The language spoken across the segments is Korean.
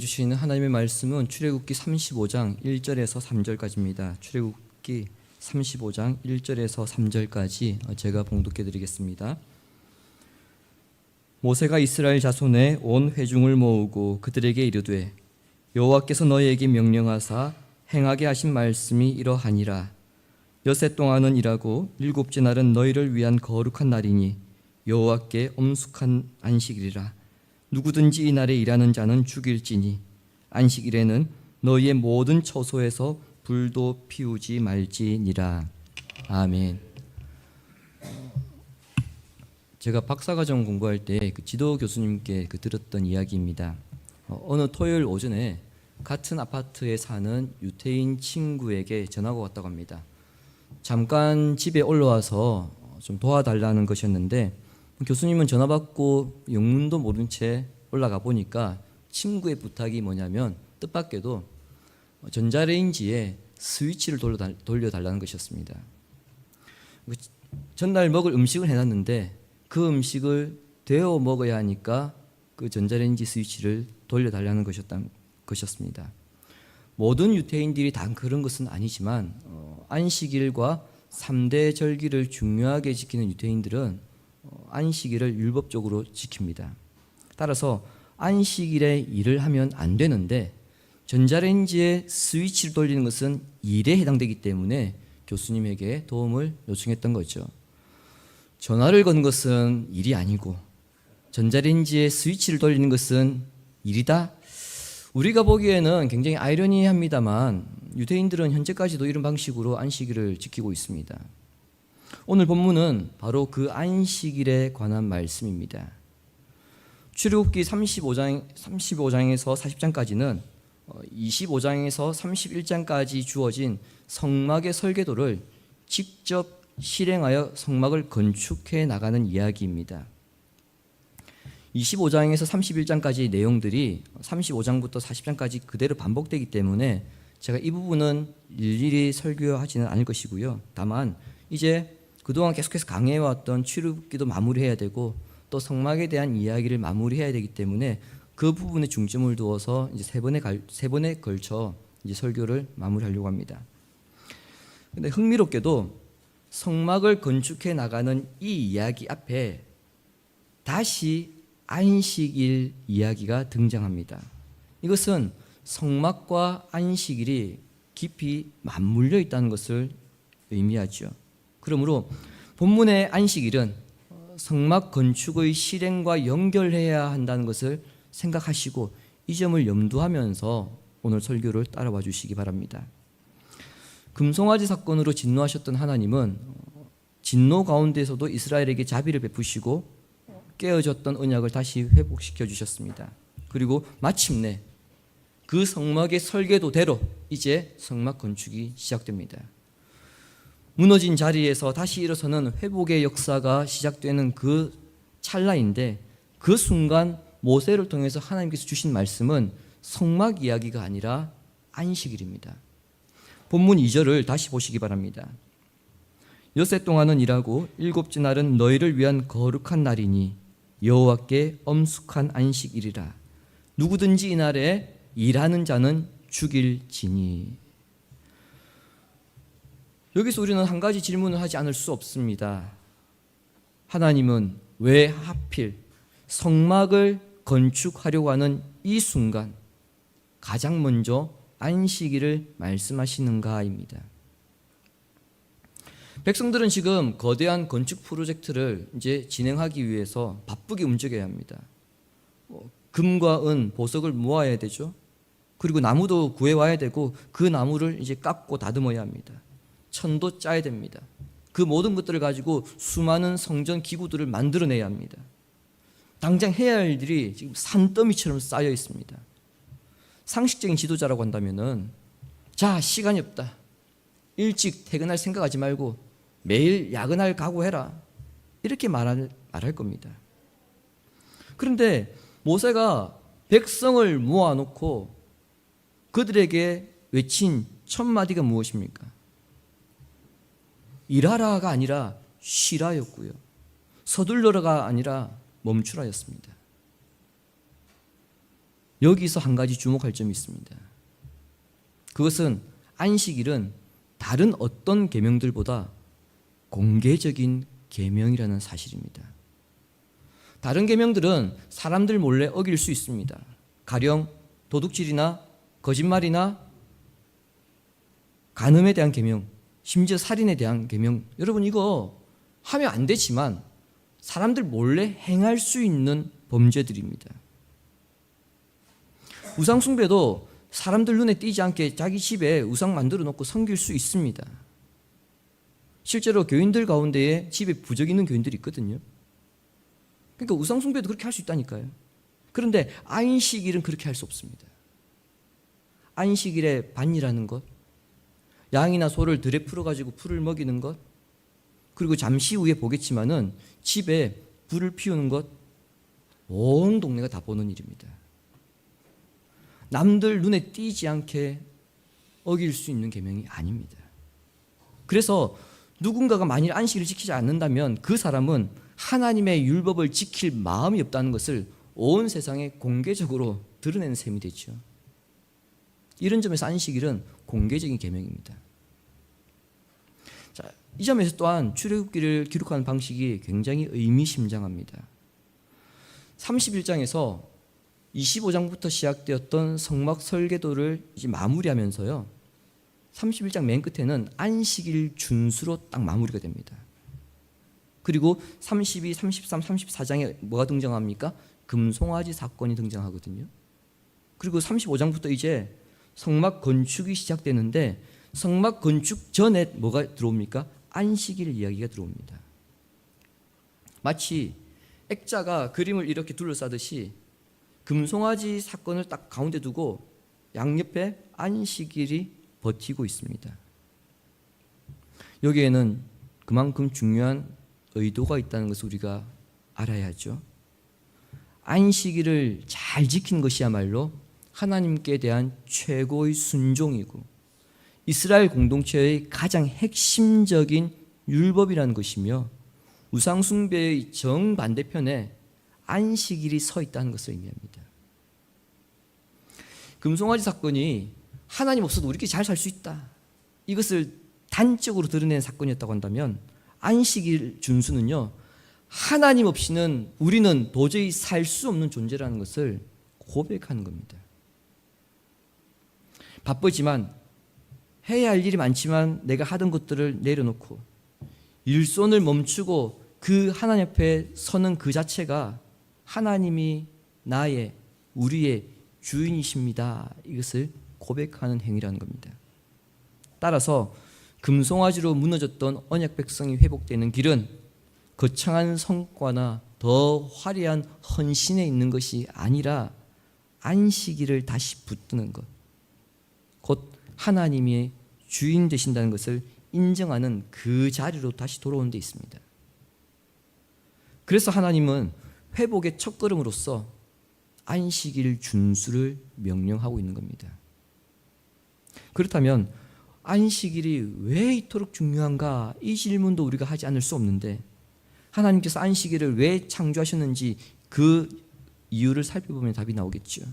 주시는 하나님의 말씀은 출애굽기 35장 1절에서 3절까지입니다. 출애굽기 35장 1절에서 3절까지 제가 봉독해 드리겠습니다. 모세가 이스라엘 자손의 온 회중을 모으고 그들에게 이르되 여호와께서 너희에게 명령하사 행하게 하신 말씀이 이러하니라. 엿새 동안은 일하고 일곱째 날은 너희를 위한 거룩한 날이니 여호와께 엄숙한 안식일이라. 누구든지 이 날에 일하는 자는 죽일지니 안식일에는 너희의 모든 처소에서 불도 피우지 말지니라. 아멘. 제가 박사과정 공부할 때 그 지도 교수님께 들었던 이야기입니다. 어느 토요일 오전에 같은 아파트에 사는 유태인 친구에게 전화가 왔다고 합니다. 잠깐 집에 올라와서 좀 도와달라는 것이었는데 교수님은 전화 받고 영문도 모른 채 올라가 보니까 친구의 부탁이 뭐냐면 뜻밖에도 전자레인지에 스위치를 돌려달라는 것이었습니다. 전날 먹을 음식을 해놨는데 그 음식을 데워 먹어야 하니까 그 전자레인지 스위치를 돌려달라는 것이었습니다. 모든 유태인들이 다 그런 것은 아니지만 안식일과 3대 절기를 중요하게 지키는 유태인들은 안식일을 율법적으로 지킵니다. 따라서 안식일에 일을 하면 안 되는데 전자레인지에 스위치를 돌리는 것은 일에 해당되기 때문에 교수님에게 도움을 요청했던 거죠. 전화를 거는 것은 일이 아니고 전자레인지에 스위치를 돌리는 것은 일이다? 우리가 보기에는 굉장히 아이러니합니다만 유대인들은 현재까지도 이런 방식으로 안식일을 지키고 있습니다. 오늘 본문은 바로 그 안식일에 관한 말씀입니다. 출애굽기 35장에서 40장까지는 25장에서 31장까지 주어진 성막의 설계도를 직접 실행하여 성막을 건축해 나가는 이야기입니다. 25장에서 31장까지의 내용들이 35장부터 40장까지 그대로 반복되기 때문에 제가 이 부분은 일일이 설교하지는 않을 것이고요. 다만 이제 그동안 계속해서 강해왔던 출애굽기도 마무리해야 되고 또 성막에 대한 이야기를 마무리해야 되기 때문에 그 부분에 중점을 두어서 이제 세 번에 걸쳐 이제 설교를 마무리하려고 합니다. 근데 흥미롭게도 성막을 건축해 나가는 이 이야기 앞에 다시 안식일 이야기가 등장합니다. 이것은 성막과 안식일이 깊이 맞물려 있다는 것을 의미하죠. 그러므로 본문의 안식일은 성막 건축의 실행과 연결해야 한다는 것을 생각하시고 이 점을 염두하면서 오늘 설교를 따라와 주시기 바랍니다. 금송아지 사건으로 진노하셨던 하나님은 진노 가운데서도 이스라엘에게 자비를 베푸시고 깨어졌던 언약을 다시 회복시켜 주셨습니다. 그리고 마침내 그 성막의 설계도대로 이제 성막 건축이 시작됩니다. 무너진 자리에서 다시 일어서는 회복의 역사가 시작되는 그 찰나인데 그 순간 모세를 통해서 하나님께서 주신 말씀은 성막 이야기가 아니라 안식일입니다. 본문 2절을 다시 보시기 바랍니다. 엿새 동안은 일하고 일곱째 날은 너희를 위한 거룩한 날이니 여호와께 엄숙한 안식일이라. 누구든지 이 날에 일하는 자는 죽일지니. 여기서 우리는 한 가지 질문을 하지 않을 수 없습니다. 하나님은 왜 하필 성막을 건축하려고 하는 이 순간 가장 먼저 안식일을 말씀하시는가입니다. 백성들은 지금 거대한 건축 프로젝트를 이제 진행하기 위해서 바쁘게 움직여야 합니다. 금과 은, 보석을 모아야 되죠. 그리고 나무도 구해와야 되고 그 나무를 이제 깎고 다듬어야 합니다. 천도 짜야 됩니다. 그 모든 것들을 가지고 수많은 성전 기구들을 만들어내야 합니다. 당장 해야 할 일이 지금 산더미처럼 쌓여 있습니다. 상식적인 지도자라고 한다면은 자, 시간이 없다. 일찍 퇴근할 생각하지 말고 매일 야근할 각오해라. 이렇게 말할 겁니다. 그런데 모세가 백성을 모아놓고 그들에게 외친 첫 마디가 무엇입니까? 일하라가 아니라 쉬라였고요. 서둘러라가 아니라 멈추라였습니다. 여기서 한 가지 주목할 점이 있습니다. 그것은 안식일은 다른 어떤 계명들보다 공개적인 계명이라는 사실입니다. 다른 계명들은 사람들 몰래 어길 수 있습니다. 가령 도둑질이나 거짓말이나 간음에 대한 계명, 심지어 살인에 대한 계명, 여러분 이거 하면 안 되지만 사람들 몰래 행할 수 있는 범죄들입니다. 우상 숭배도 사람들 눈에 띄지 않게 자기 집에 우상 만들어 놓고 섬길 수 있습니다. 실제로 교인들 가운데에 집에 부적 있는 교인들이 있거든요. 그러니까 우상 숭배도 그렇게 할 수 있다니까요. 그런데 안식일은 그렇게 할 수 없습니다. 안식일에 반이라는 것, 양이나 소를 들에 풀어가지고 풀을 먹이는 것, 그리고 잠시 후에 보겠지만은 집에 불을 피우는 것, 온 동네가 다 보는 일입니다. 남들 눈에 띄지 않게 어길 수 있는 계명이 아닙니다. 그래서 누군가가 만일 안식일을 지키지 않는다면 그 사람은 하나님의 율법을 지킬 마음이 없다는 것을 온 세상에 공개적으로 드러내는 셈이 되죠. 이런 점에서 안식일은 공개적인 계명입니다. 자, 이 점에서 또한 출애굽기를 기록하는 방식이 굉장히 의미심장합니다. 31장에서 25장부터 시작되었던 성막 설계도를 이제 마무리하면서요, 31장 맨 끝에는 안식일 준수로 딱 마무리가 됩니다. 그리고 32, 33, 34장에 뭐가 등장합니까? 금송아지 사건이 등장하거든요. 그리고 35장부터 이제 성막 건축이 시작되는데 성막 건축 전에 뭐가 들어옵니까? 안식일 이야기가 들어옵니다. 마치 액자가 그림을 이렇게 둘러싸듯이 금송아지 사건을 딱 가운데 두고 양옆에 안식일이 버티고 있습니다. 여기에는 그만큼 중요한 의도가 있다는 것을 우리가 알아야죠. 안식일을 잘 지킨 것이야말로 하나님께 대한 최고의 순종이고 이스라엘 공동체의 가장 핵심적인 율법이라는 것이며 우상 숭배의 정반대편에 안식일이 서 있다는 것을 의미합니다. 금송아지 사건이 하나님 없어도 우리끼리 잘 살 수 있다, 이것을 단적으로 드러낸 사건이었다고 한다면 안식일 준수는요, 하나님 없이는 우리는 도저히 살 수 없는 존재라는 것을 고백하는 겁니다. 바쁘지만 해야 할 일이 많지만 내가 하던 것들을 내려놓고 일손을 멈추고 그 하나님 앞에 서는 그 자체가 하나님이 나의, 우리의 주인이십니다, 이것을 고백하는 행위라는 겁니다. 따라서 금송아지로 무너졌던 언약 백성이 회복되는 길은 거창한 성과나 더 화려한 헌신에 있는 것이 아니라 안식일을 다시 붙드는 것, 곧 하나님이 주인 되신다는 것을 인정하는 그 자리로 다시 돌아오는 데 있습니다. 그래서 하나님은 회복의 첫걸음으로서 안식일 준수를 명령하고 있는 겁니다. 그렇다면 안식일이 왜 이토록 중요한가, 이 질문도 우리가 하지 않을 수 없는데 하나님께서 안식일을 왜 창조하셨는지 그 이유를 살펴보면 답이 나오겠죠.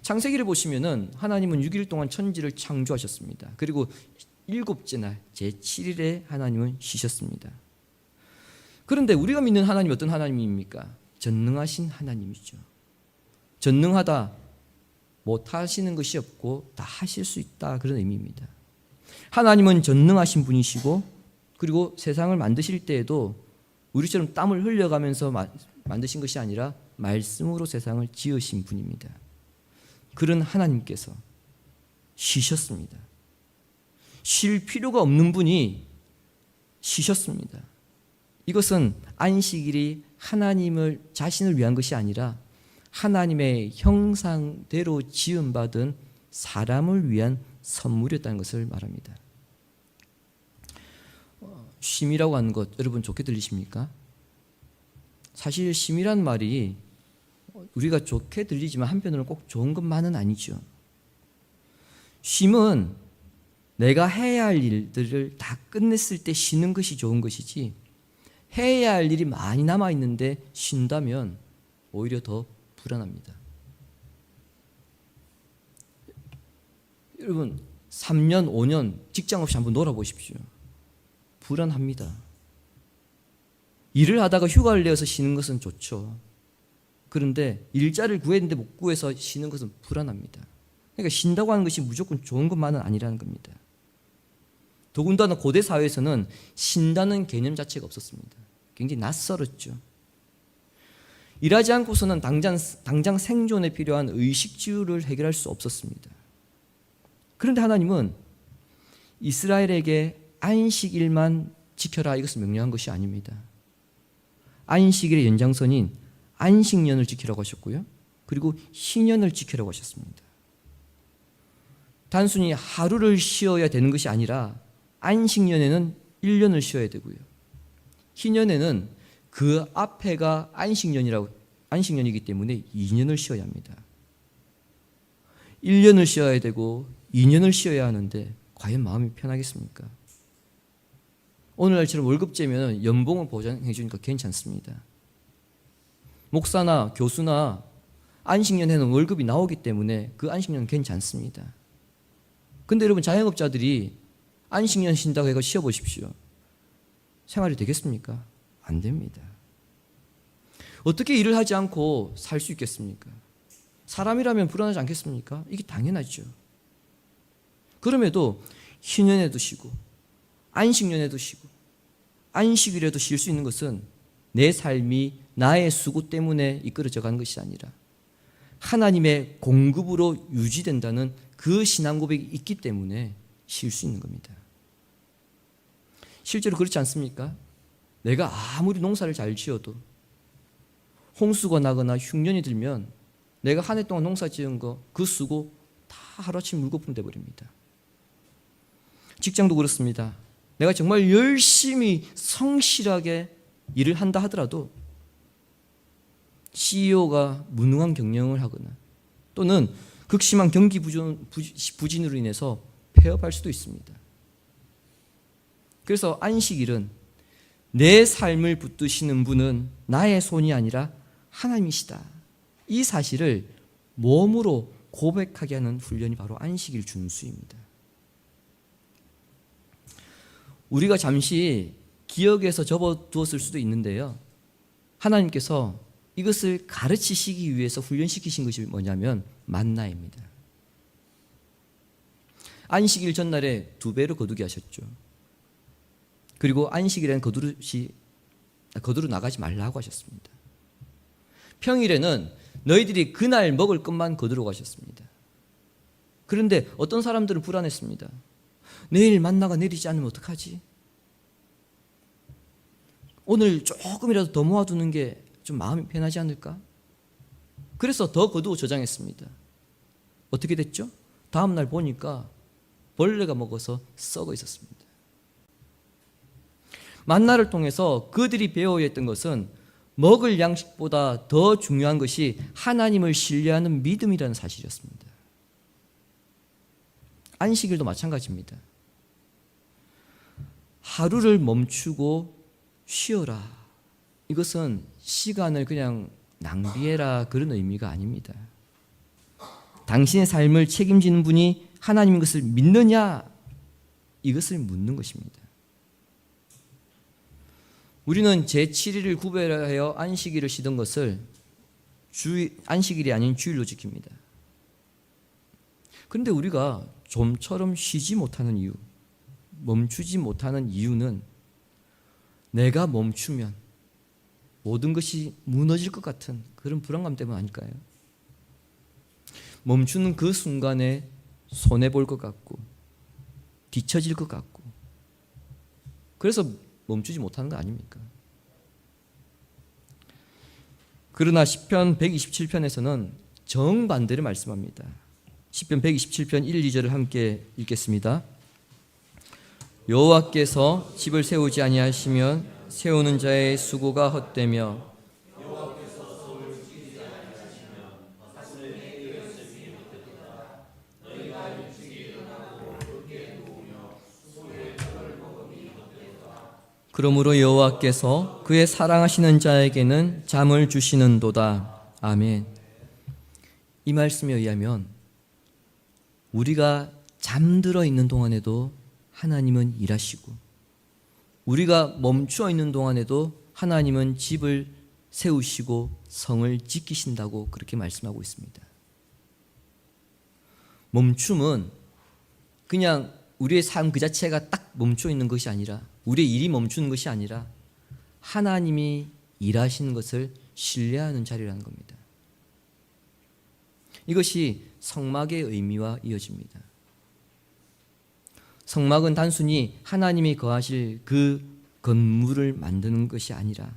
창세기를 보시면은 하나님은 6일 동안 천지를 창조하셨습니다. 그리고 7째 날 제7일에 하나님은 쉬셨습니다. 그런데 우리가 믿는 하나님이 어떤 하나님입니까? 전능하신 하나님이죠. 전능하다, 못하시는 것이 없고 다 하실 수 있다, 그런 의미입니다. 하나님은 전능하신 분이시고 그리고 세상을 만드실 때에도 우리처럼 땀을 흘려가면서 만드신 것이 아니라 말씀으로 세상을 지으신 분입니다. 그런 하나님께서 쉬셨습니다. 쉴 필요가 없는 분이 쉬셨습니다. 이것은 안식일이 하나님을 자신을 위한 것이 아니라 하나님의 형상대로 지음받은 사람을 위한 선물이었다는 것을 말합니다. 쉼이라고 하는 것 여러분 좋게 들리십니까? 사실 쉼이란 말이 우리가 좋게 들리지만 한편으로는 꼭 좋은 것만은 아니죠. 쉼은 내가 해야 할 일들을 다 끝냈을 때 쉬는 것이 좋은 것이지, 해야 할 일이 많이 남아있는데 쉰다면 오히려 더 불안합니다. 여러분 3년, 5년 직장 없이 한번 놀아보십시오. 불안합니다. 일을 하다가 휴가를 내어서 쉬는 것은 좋죠. 그런데 일자를 구했는데 못 구해서 쉬는 것은 불안합니다. 그러니까 쉰다고 하는 것이 무조건 좋은 것만은 아니라는 겁니다. 더군다나 고대 사회에서는 쉰다는 개념 자체가 없었습니다. 굉장히 낯설었죠. 일하지 않고서는 당장 생존에 필요한 의식주를 해결할 수 없었습니다. 그런데 하나님은 이스라엘에게 안식일만 지켜라 이것을 명령한 것이 아닙니다. 안식일의 연장선인 안식년을 지키라고 하셨고요. 그리고 희년을 지키라고 하셨습니다. 단순히 하루를 쉬어야 되는 것이 아니라 안식년에는 1년을 쉬어야 되고요. 희년에는 그 앞에가 안식년이기 때문에 2년을 쉬어야 합니다. 1년을 쉬어야 되고 2년을 쉬어야 하는데 과연 마음이 편하겠습니까? 오늘날처럼 월급제면 연봉을 보장해 주니까 괜찮습니다. 목사나 교수나 안식년에는 월급이 나오기 때문에 그 안식년은 괜찮습니다. 근데 여러분 자영업자들이 안식년 쉰다고 해서 쉬어보십시오. 생활이 되겠습니까? 안 됩니다. 어떻게 일을 하지 않고 살 수 있겠습니까? 사람이라면 불안하지 않겠습니까? 이게 당연하죠. 그럼에도 희년에도 쉬고 안식년에도 쉬고 안식일에도 쉴 수 있는 것은 내 삶이 나의 수고 때문에 이끌어져 가는 것이 아니라 하나님의 공급으로 유지된다는 그 신앙 고백이 있기 때문에 쉴 수 있는 겁니다. 실제로 그렇지 않습니까? 내가 아무리 농사를 잘 지어도 홍수가 나거나 흉년이 들면 내가 한 해 동안 농사 지은 거 그 수고 다 하루아침 물거품 돼버립니다. 직장도 그렇습니다. 내가 정말 열심히 성실하게 일을 한다 하더라도 CEO가 무능한 경영을 하거나 또는 극심한 경기 부진으로 인해서 폐업할 수도 있습니다. 그래서 안식일은 내 삶을 붙드시는 분은 나의 손이 아니라 하나님이시다. 이 사실을 몸으로 고백하게 하는 훈련이 바로 안식일 준수입니다. 우리가 잠시 기억에서 접어두었을 수도 있는데요. 하나님께서 이것을 가르치시기 위해서 훈련시키신 것이 뭐냐면 만나입니다. 안식일 전날에 2배로 거두게 하셨죠. 그리고 안식일에는 거두러 나가지 말라고 하셨습니다. 평일에는 너희들이 그날 먹을 것만 거두러 가셨습니다. 그런데 어떤 사람들은 불안했습니다. 내일 만나가 내리지 않으면 어떡하지? 오늘 조금이라도 더 모아두는 게 좀 마음이 편하지 않을까? 그래서 더 거두어 저장했습니다. 어떻게 됐죠? 다음날 보니까 벌레가 먹어서 썩어 있었습니다. 만나를 통해서 그들이 배워야 했던 것은 먹을 양식보다 더 중요한 것이 하나님을 신뢰하는 믿음이라는 사실이었습니다. 안식일도 마찬가지입니다. 하루를 멈추고 쉬어라. 이것은 시간을 그냥 낭비해라 그런 의미가 아닙니다. 당신의 삶을 책임지는 분이 하나님인 것을 믿느냐 이것을 묻는 것입니다. 우리는 제7일을 구별하여 안식일을 쉬던 것을 안식일이 아닌 주일로 지킵니다. 그런데 우리가 좀처럼 쉬지 못하는 이유, 멈추지 못하는 이유는 내가 멈추면 모든 것이 무너질 것 같은 그런 불안감 때문 아닐까요? 멈추는 그 순간에 손해볼 것 같고 뒤처질 것 같고 그래서 멈추지 못하는 거 아닙니까? 그러나 시편 127편에서는 정반대를 말씀합니다. 시편 127편 1, 2절을 함께 읽겠습니다. 여호와께서 집을 세우지 아니하시면 세우는 자의 수고가 헛되며 그러므로 여호와께서 그의 사랑하시는 자에게는 잠을 주시는도다. 아멘. 이 말씀에 의하면 우리가 잠들어 있는 동안에도 하나님은 일하시고, 우리가 멈추어 있는 동안에도 하나님은 집을 세우시고 성을 지키신다고 그렇게 말씀하고 있습니다. 멈춤은 그냥 우리의 삶 그 자체가 딱 멈춰 있는 것이 아니라, 우리의 일이 멈추는 것이 아니라 하나님이 일하시는 것을 신뢰하는 자리라는 겁니다. 이것이 성막의 의미와 이어집니다. 성막은 단순히 하나님이 거하실 그 건물을 만드는 것이 아니라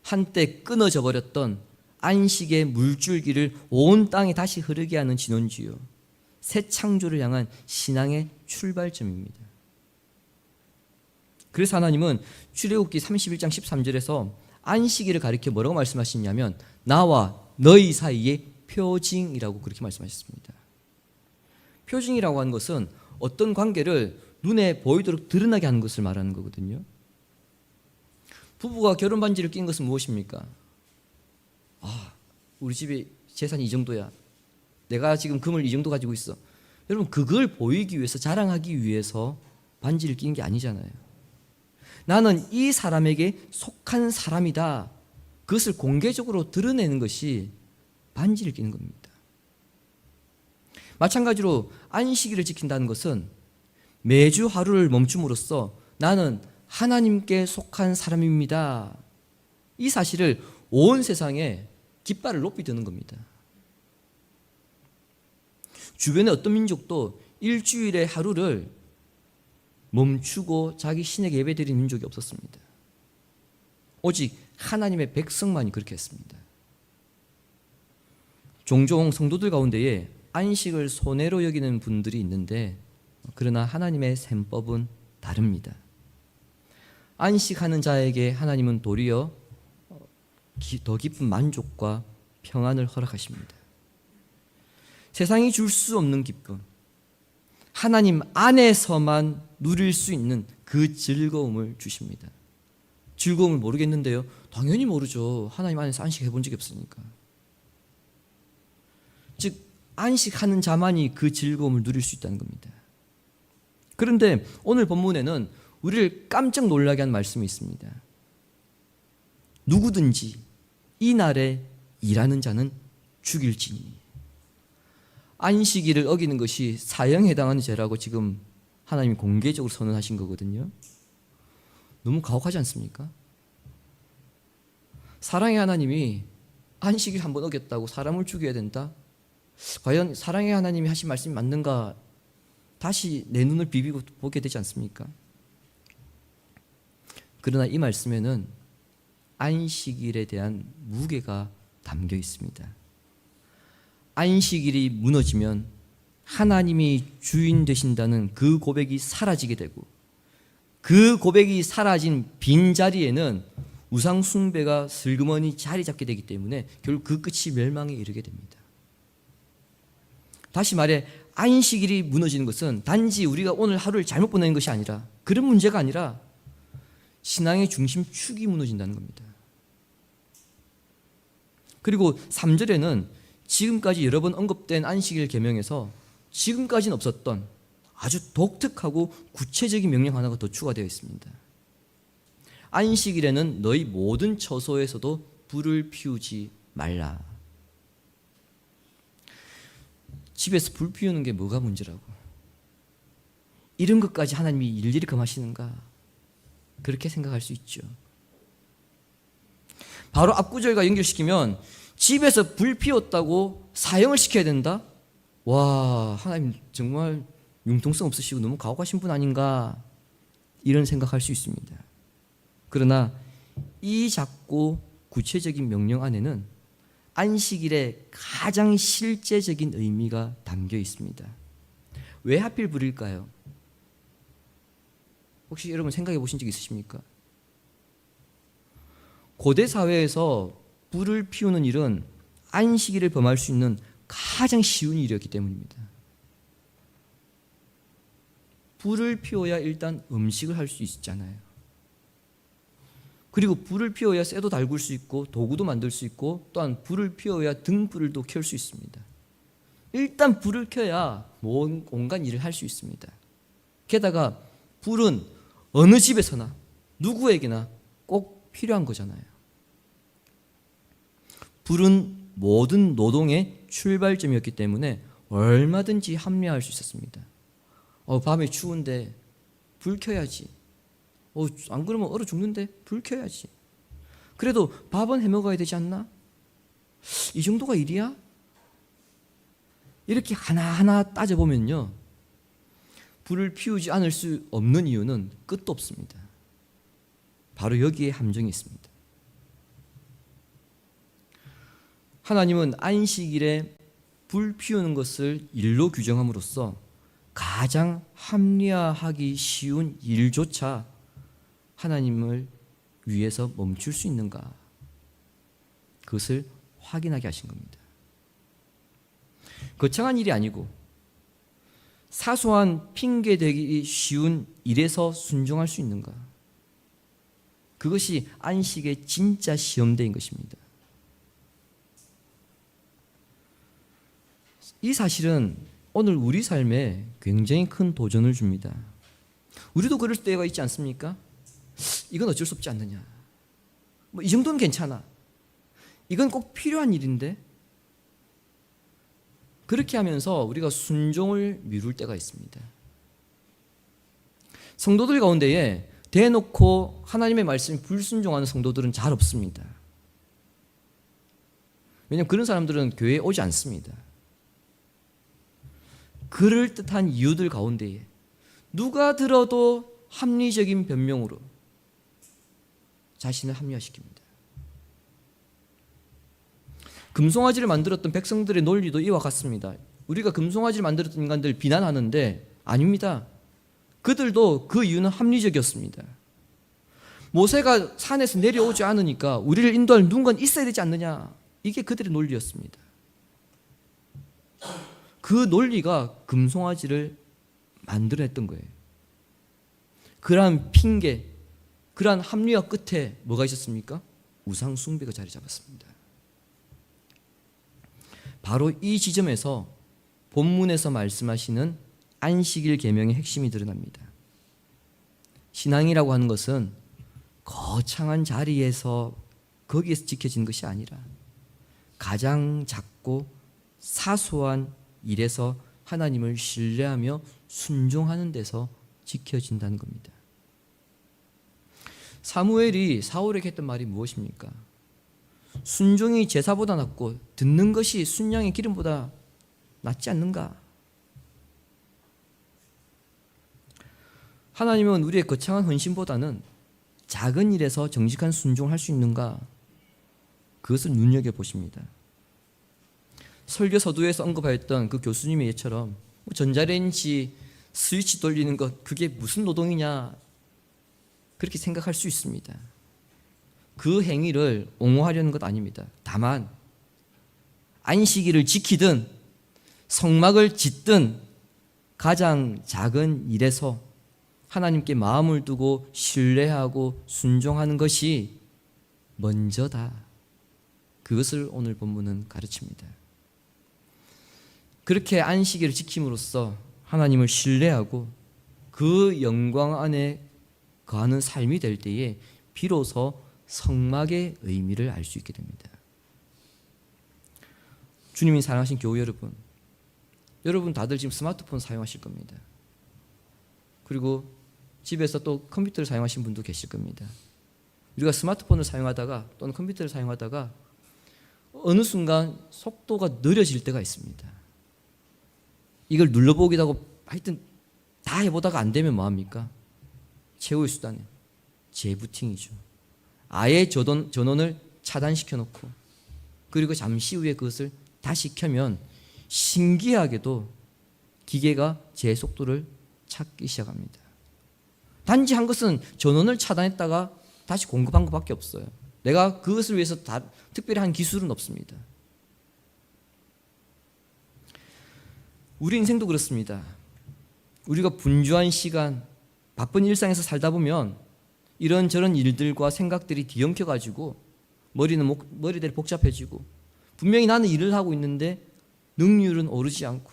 한때 끊어져 버렸던 안식의 물줄기를 온 땅에 다시 흐르게 하는 진원지요, 새 창조를 향한 신앙의 출발점입니다. 그래서 하나님은 출애굽기 31장 13절에서 안식일을 가리켜 뭐라고 말씀하시냐면 나와 너희 사이의 표징이라고 그렇게 말씀하셨습니다. 표징이라고 하는 것은 어떤 관계를 눈에 보이도록 드러나게 하는 것을 말하는 거거든요. 부부가 결혼 반지를 낀 것은 무엇입니까? 우리 집에 재산이 이 정도야, 내가 지금 금을 이 정도 가지고 있어. 여러분, 그걸 보이기 위해서, 자랑하기 위해서 반지를 낀 게 아니잖아요. 나는 이 사람에게 속한 사람이다, 그것을 공개적으로 드러내는 것이 반지를 끼는 겁니다. 마찬가지로 안식일을 지킨다는 것은 매주 하루를 멈춤으로써 나는 하나님께 속한 사람입니다, 이 사실을 온 세상에 깃발을 높이 드는 겁니다. 주변의 어떤 민족도 일주일에 하루를 멈추고 자기 신에게 예배드리는 민족이 없었습니다. 오직 하나님의 백성만이 그렇게 했습니다. 종종 성도들 가운데에 안식을 손해로 여기는 분들이 있는데, 그러나 하나님의 셈법은 다릅니다. 안식하는 자에게 하나님은 도리어 더 깊은 만족과 평안을 허락하십니다. 세상이 줄 수 없는 기쁨, 하나님 안에서만 누릴 수 있는 그 즐거움을 주십니다. 즐거움을 모르겠는데요? 당연히 모르죠. 하나님 안에서 안식해 본 적이 없으니까. 즉 안식하는 자만이 그 즐거움을 누릴 수 있다는 겁니다. 그런데 오늘 본문에는 우리를 깜짝 놀라게 한 말씀이 있습니다. 누구든지 이 날에 일하는 자는 죽일지니. 안식일을 어기는 것이 사형에 해당하는 죄라고 지금 하나님이 공개적으로 선언하신 거거든요. 너무 가혹하지 않습니까? 사랑의 하나님이 안식일 한번 어겼다고 사람을 죽여야 된다? 과연 사랑의 하나님이 하신 말씀이 맞는가? 다시 내 눈을 비비고 보게 되지 않습니까? 그러나 이 말씀에는 안식일에 대한 무게가 담겨 있습니다. 안식일이 무너지면 하나님이 주인 되신다는 그 고백이 사라지게 되고, 그 고백이 사라진 빈자리에는 우상 숭배가 슬그머니 자리 잡게 되기 때문에 결국 그 끝이 멸망에 이르게 됩니다. 다시 말해, 안식일이 무너지는 것은 단지 우리가 오늘 하루를 잘못 보내는 것이 아니라, 그런 문제가 아니라 신앙의 중심축이 무너진다는 겁니다. 그리고 3절에는 지금까지 여러 번 언급된 안식일 계명에서 지금까지는 없었던 아주 독특하고 구체적인 명령 하나가 더 추가되어 있습니다. 안식일에는 너희 모든 처소에서도 불을 피우지 말라. 집에서 불 피우는 게 뭐가 문제라고? 이런 것까지 하나님이 일일이 금하시는가? 그렇게 생각할 수 있죠. 바로 앞구절과 연결시키면 집에서 불 피웠다고 사형을 시켜야 된다? 와, 하나님 정말 융통성 없으시고 너무 가혹하신 분 아닌가? 이런 생각할 수 있습니다. 그러나 이 작고 구체적인 명령 안에는 안식일의 가장 실제적인 의미가 담겨 있습니다. 왜 하필 불일까요? 혹시 여러분 생각해 보신 적 있으십니까? 고대 사회에서 불을 피우는 일은 안식일을 범할 수 있는 가장 쉬운 일이었기 때문입니다. 불을 피워야 일단 음식을 할 수 있잖아요. 그리고 불을 피워야 쇠도 달굴 수 있고 도구도 만들 수 있고, 또한 불을 피워야 등불도 켤 수 있습니다. 일단 불을 켜야 온갖 일을 할 수 있습니다. 게다가 불은 어느 집에서나 누구에게나 꼭 필요한 거잖아요. 불은 모든 노동의 출발점이었기 때문에 얼마든지 합리화할 수 있었습니다. 밤에 추운데 불 켜야지. 안 그러면 얼어 죽는데 불 켜야지. 그래도 밥은 해 먹어야 되지 않나? 이 정도가 일이야? 이렇게 하나하나 따져보면요, 불을 피우지 않을 수 없는 이유는 끝도 없습니다. 바로 여기에 함정이 있습니다. 하나님은 안식일에 불 피우는 것을 일로 규정함으로써 가장 합리화하기 쉬운 일조차 하나님을 위해서 멈출 수 있는가, 그것을 확인하게 하신 겁니다. 거창한 일이 아니고 사소한 핑계대기 쉬운 일에서 순종할 수 있는가, 그것이 안식의 진짜 시험대인 것입니다. 이 사실은 오늘 우리 삶에 굉장히 큰 도전을 줍니다. 우리도 그럴 때가 있지 않습니까? 이건 어쩔 수 없지 않느냐, 이 정도는 괜찮아, 이건 꼭 필요한 일인데, 그렇게 하면서 우리가 순종을 미룰 때가 있습니다. 성도들 가운데에 대놓고 하나님의 말씀에 불순종하는 성도들은 잘 없습니다. 왜냐하면 그런 사람들은 교회에 오지 않습니다. 그럴듯한 이유들 가운데에 누가 들어도 합리적인 변명으로 자신을 합리화시킵니다. 금송아지를 만들었던 백성들의 논리도 이와 같습니다. 우리가 금송아지를 만들었던 인간들 비난하는데 아닙니다. 그들도 그 이유는 합리적이었습니다. 모세가 산에서 내려오지 않으니까 우리를 인도할 누군가 있어야 되지 않느냐, 이게 그들의 논리였습니다. 그 논리가 금송아지를 만들어냈던 거예요. 그러한 핑계, 그러한 합리화 끝에 뭐가 있었습니까? 우상 숭배가 자리 잡았습니다. 바로 이 지점에서 본문에서 말씀하시는 안식일 계명의 핵심이 드러납니다. 신앙이라고 하는 것은 거창한 자리에서 거기에서 지켜진 것이 아니라 가장 작고 사소한 일에서 하나님을 신뢰하며 순종하는 데서 지켜진다는 겁니다. 사무엘이 사울에게 했던 말이 무엇입니까? 순종이 제사보다 낫고 듣는 것이 순양의 기름보다 낫지 않는가? 하나님은 우리의 거창한 헌신보다는 작은 일에서 정직한 순종을 할 수 있는가? 그것을 눈여겨보십니다. 설교 서두에서 언급하였던 그 교수님의 예처럼 전자레인지 스위치 돌리는 것, 그게 무슨 노동이냐, 그렇게 생각할 수 있습니다. 그 행위를 옹호하려는 것 아닙니다. 다만 안식일을 지키든 성막을 짓든 가장 작은 일에서 하나님께 마음을 두고 신뢰하고 순종하는 것이 먼저다. 그것을 오늘 본문은 가르칩니다. 그렇게 안식일을 지킴으로써 하나님을 신뢰하고 그 영광 안에 거하는 삶이 될 때에 비로소 성막의 의미를 알 수 있게 됩니다. 주님이 사랑하신 교우 여러분 다들 지금 스마트폰 사용하실 겁니다. 그리고 집에서 또 컴퓨터를 사용하시는 분도 계실 겁니다. 우리가 스마트폰을 사용하다가 또는 컴퓨터를 사용하다가 어느 순간 속도가 느려질 때가 있습니다. 이걸 눌러보기도 하고 하여튼 다 해보다가 안 되면 뭐합니까? 최후의 수단은 재부팅이죠. 아예 전원을 차단시켜 놓고 그리고 잠시 후에 그것을 다시 켜면 신기하게도 기계가 제 속도를 찾기 시작합니다. 단지 한 것은 전원을 차단했다가 다시 공급한 것밖에 없어요. 내가 그것을 위해서 특별히 한 기술은 없습니다. 우리 인생도 그렇습니다. 우리가 분주한 시간, 바쁜 일상에서 살다 보면 이런저런 일들과 생각들이 뒤엉켜가지고 머리대로 복잡해지고 분명히 나는 일을 하고 있는데 능률은 오르지 않고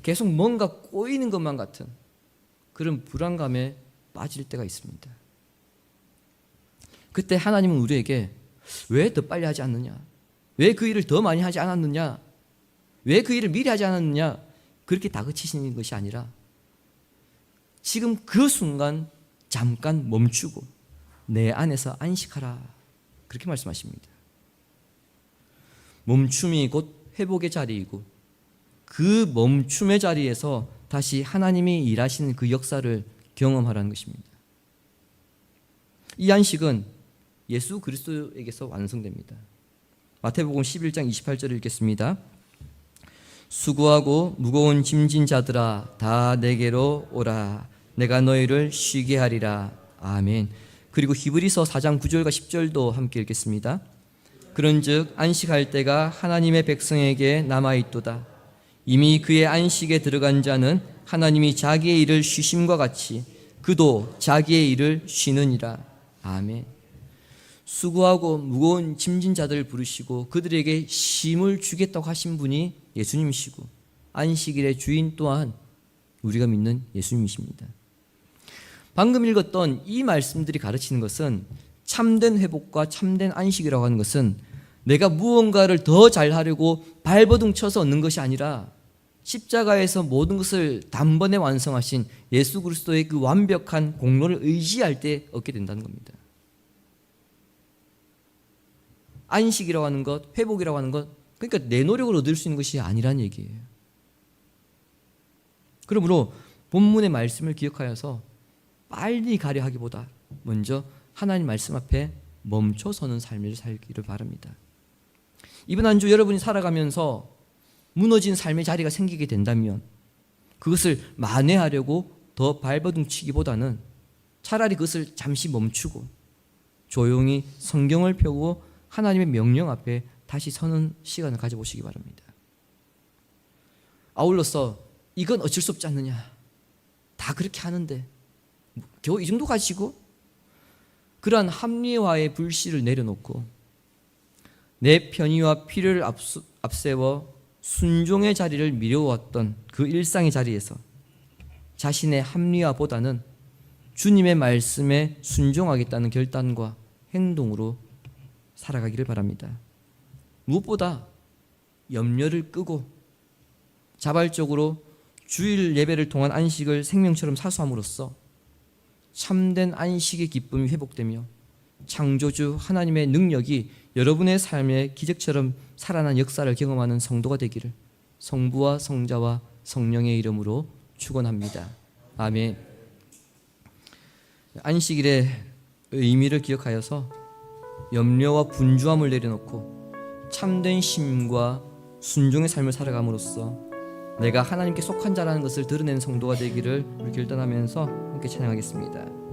계속 뭔가 꼬이는 것만 같은 그런 불안감에 빠질 때가 있습니다. 그때 하나님은 우리에게 왜 더 빨리 하지 않느냐, 왜 그 일을 더 많이 하지 않았느냐, 왜 그 일을 미리 하지 않았느냐, 그렇게 다그치시는 것이 아니라 지금 그 순간 잠깐 멈추고 내 안에서 안식하라, 그렇게 말씀하십니다. 멈춤이 곧 회복의 자리이고 그 멈춤의 자리에서 다시 하나님이 일하시는 그 역사를 경험하라는 것입니다. 이 안식은 예수 그리스도에게서 완성됩니다. 마태복음 11장 28절을 읽겠습니다. 수고하고 무거운 짐진 자들아 다 내게로 오라, 내가 너희를 쉬게 하리라. 아멘. 그리고 히브리서 4장 9절과 10절도 함께 읽겠습니다. 그런즉 안식할 때가 하나님의 백성에게 남아있도다. 이미 그의 안식에 들어간 자는 하나님이 자기의 일을 쉬심과 같이 그도 자기의 일을 쉬느니라. 아멘. 수고하고 무거운 짐진 자들을 부르시고 그들에게 쉼을 주겠다고 하신 분이 예수님이시고 안식일의 주인 또한 우리가 믿는 예수님이십니다. 방금 읽었던 이 말씀들이 가르치는 것은 참된 회복과 참된 안식이라고 하는 것은 내가 무언가를 더 잘하려고 발버둥 쳐서 얻는 것이 아니라 십자가에서 모든 것을 단번에 완성하신 예수 그리스도의 그 완벽한 공로를 의지할 때 얻게 된다는 겁니다. 안식이라고 하는 것, 회복이라고 하는 것, 그러니까 내 노력으로 얻을 수 있는 것이 아니란 얘기예요. 그러므로 본문의 말씀을 기억하여서 빨리 가려 하기보다 먼저 하나님 말씀 앞에 멈춰서는 삶을 살기를 바랍니다. 이번 한 주 여러분이 살아가면서 무너진 삶의 자리가 생기게 된다면 그것을 만회하려고 더 발버둥 치기보다는 차라리 그것을 잠시 멈추고 조용히 성경을 펴고 하나님의 명령 앞에 다시 서는 시간을 가져보시기 바랍니다. 아울러서 이건 어쩔 수 없지 않느냐, 다 그렇게 하는데 겨우 이 정도 가지고, 그러한 합리화의 불씨를 내려놓고 내 편의와 필요를 앞세워 순종의 자리를 미뤄왔던 그 일상의 자리에서 자신의 합리화보다는 주님의 말씀에 순종하겠다는 결단과 행동으로 살아가기를 바랍니다. 무엇보다 염려를 끄고 자발적으로 주일 예배를 통한 안식을 생명처럼 사수함으로써 참된 안식의 기쁨이 회복되며 창조주 하나님의 능력이 여러분의 삶의 기적처럼 살아난 역사를 경험하는 성도가 되기를 성부와 성자와 성령의 이름으로 축원합니다. 아멘. 안식일의 의미를 기억하여서 염려와 분주함을 내려놓고 참된 쉼과 순종의 삶을 살아감으로써 내가 하나님께 속한 자라는 것을 드러내는 성도가 되기를 결단하면서 함께 찬양하겠습니다.